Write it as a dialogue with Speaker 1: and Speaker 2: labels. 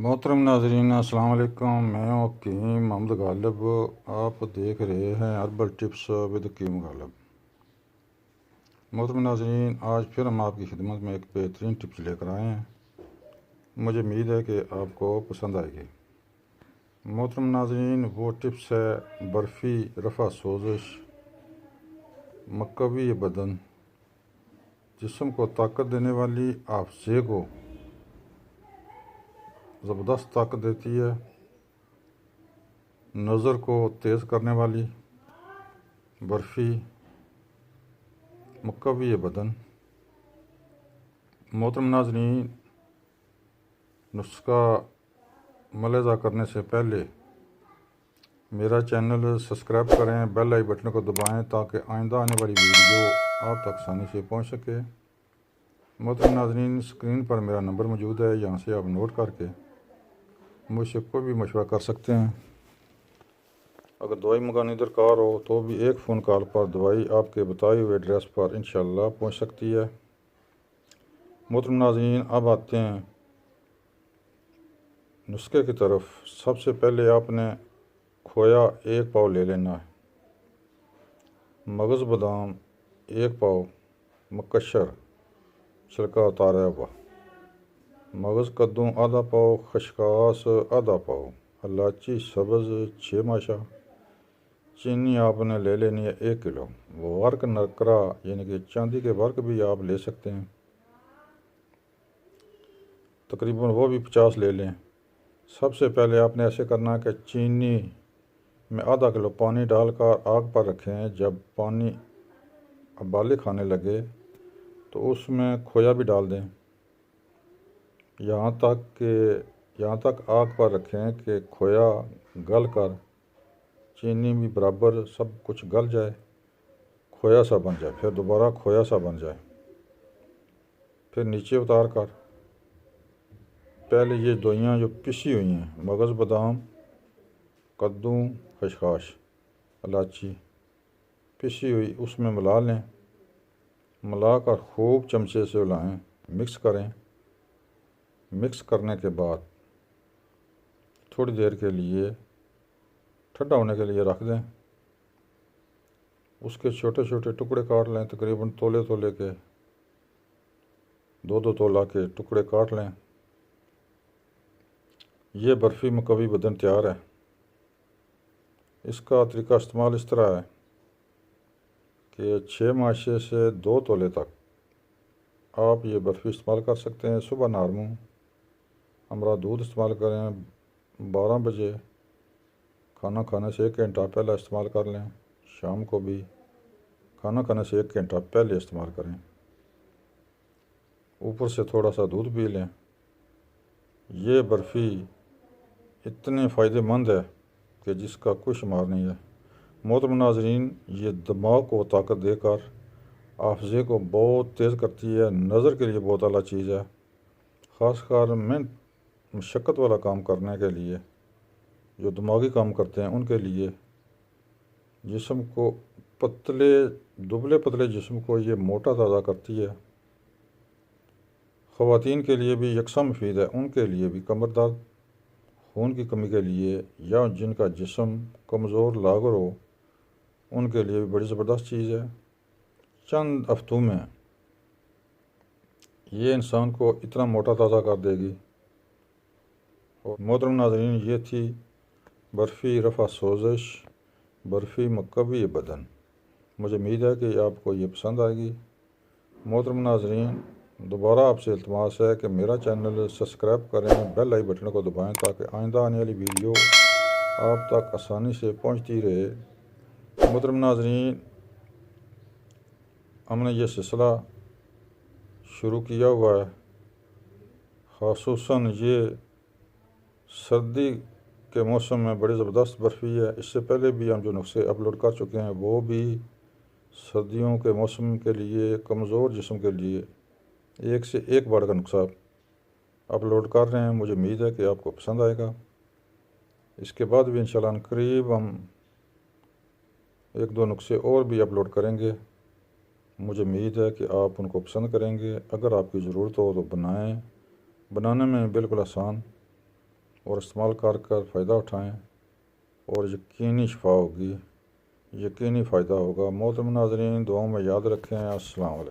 Speaker 1: मोहतरम नाजरीन अस्सलाम वालेकुम। मैं हूं हकीम मोहम्मद गालिब। आप देख रहे हैं हर्बल टिप्स विद हकीम गालिब। मोहतरम नाजरीन, आज फिर हम आपकी खिदमत में एक बेहतरीन टिप्स लेकर आए हैं। मुझे उम्मीद है कि आपको पसंद आएगी। मोहतरम नाजरीन, वो टिप्स है बर्फ़ी रफ़ा सोजिश मकवी बदन, जिस्म को ताकत देने वाली, हाफ़्ज़े को ज़बरदस्त ताकत देती है, नज़र को तेज़ करने वाली बर्फ़ी मकवी बदन। मोहतरम नाज़रीन, नुस्खा मुलाज़ा करने से पहले मेरा चैनल सब्सक्राइब करें, बेल आई बटन को दबाएं ताकि आइंदा आने वाली वीडियो आप तक आसानी से पहुंच सके। मोहतरम नाज़रीन, स्क्रीन पर मेरा नंबर मौजूद है, यहाँ से आप नोट करके मुझसे कोई भी मशवरा कर सकते हैं। अगर दवाई मंगानी दरकार हो तो भी एक फ़ोन कॉल पर दवाई आपके बताए हुए एड्रेस पर इंशाल्लाह पहुंच सकती है। मोहतरम नाज़रीन, अब आते हैं नुस्खे की तरफ। सबसे पहले आपने खोया 1 पाव ले लेना है, मगज़ बादाम 1 पाव मकशर छिलका उतारा हुआ, मगज़ कद्दू आधा पाव, खसखस आधा पाव, इलायची सब्ज़ 6 माशा, चीनी आपने ले लेनी है 1 किलो। वर्क नरकरा यानी कि चांदी के वर्क भी आप ले सकते हैं, तकरीबन वो भी 50 ले लें। सबसे पहले आपने ऐसे करना है कि चीनी में आधा किलो पानी डालकर आग पर रखें। जब पानी उबाले खाने लगे तो उसमें खोया भी डाल दें। यहाँ तक आग पर रखें कि खोया गल कर चीनी भी बराबर सब कुछ गल जाए, खोया सा बन जाए, फिर दोबारा खोया सा बन जाए। फिर नीचे उतार कर पहले ये दवाइयाँ जो पिसी हुई हैं, मगज़ बादाम, कद्दू, खसखस, इलायची पिसी हुई, उसमें मिला लें। मिलाकर खूब चमचे से हिलाएं, मिक्स करें। मिक्स करने के बाद थोड़ी देर के लिए ठंडा होने के लिए रख दें। उसके छोटे छोटे टुकड़े काट लें, तकरीबन तोले तोले के 2-2 तोला के टुकड़े काट लें। ये बर्फ़ी मकवी बदन तैयार है। इसका तरीका इस्तेमाल इस तरह है कि 6 माशे से 2 तोले तक आप ये बर्फ़ी इस्तेमाल कर सकते हैं। सुबह नारमू हमरा दूध इस्तेमाल करें, 12 बजे खाना खाने से 1 घंटा पहले इस्तेमाल कर लें, शाम को भी खाना खाने से 1 घंटा पहले इस्तेमाल करें। ऊपर से थोड़ा सा दूध पी लें। ये बर्फ़ी इतने फ़ायदेमंद है कि जिसका कोई शुमार नहीं है। मोहतरम नाज़रीन, ये दिमाग को ताकत देकर हाफ़्ज़े को बहुत तेज़ करती है, नज़र के लिए बहुत आला चीज़ है। ख़ासकर मेहनत मशक्क़त वाला काम करने के लिए, जो दिमागी काम करते हैं उनके लिए, जिस्म को दुबले पतले जिस्म को ये मोटा ताज़ा करती है। ख़वातीन के लिए भी यकसा मुफीद है, उनके लिए भी कमर दर्द, खून की कमी के लिए, या जिनका जिस्म कमज़ोर लागर हो उनके लिए भी बड़ी ज़बरदस्त चीज़ है। चंद हफ्तों में ये इंसान को इतना मोटा ताज़ा कर देगी। और मोहतरम नाज़रीन, ये थी बर्फ़ी रफ़ा सोजिश बर्फ़ी मकवी बदन। मुझे उम्मीद है कि आपको ये पसंद आएगी। मोहतरम नाज़रीन, दोबारा आपसे इल्तिमास है कि मेरा चैनल सब्सक्राइब करें, बेल आई बटन को दबाएं ताकि आइंदा आने वाली वीडियो आप तक आसानी से पहुंचती रहे। मोहतरम नाज़रीन, हमने ये सिलसिला शुरू किया हुआ है, ख़ासूसन ये सर्दी के मौसम में बड़ी ज़बरदस्त बर्फ़ी है। इससे पहले भी हम जो नुस्खे अपलोड कर चुके हैं वो भी सर्दियों के मौसम के लिए, कमज़ोर जिस्म के लिए एक से एक बढ़ का नुस्खा अपलोड कर रहे हैं। मुझे उम्मीद है कि आपको पसंद आएगा। इसके बाद भी इंशाल्लाह करीब हम 1-2 नुस्खे और भी अपलोड करेंगे। मुझे उम्मीद है कि आप उनको पसंद करेंगे। अगर आपकी ज़रूरत हो तो बनाएं, बनाने में बिल्कुल आसान और इस्तेमाल कर कर फ़ायदा उठाएँ और यकीनी शिफा होगी, यकीनी फ़ायदा होगा। मोहतरम नाज़रीन, दुआओं में याद रखें। अस्सलाम वालेकुम।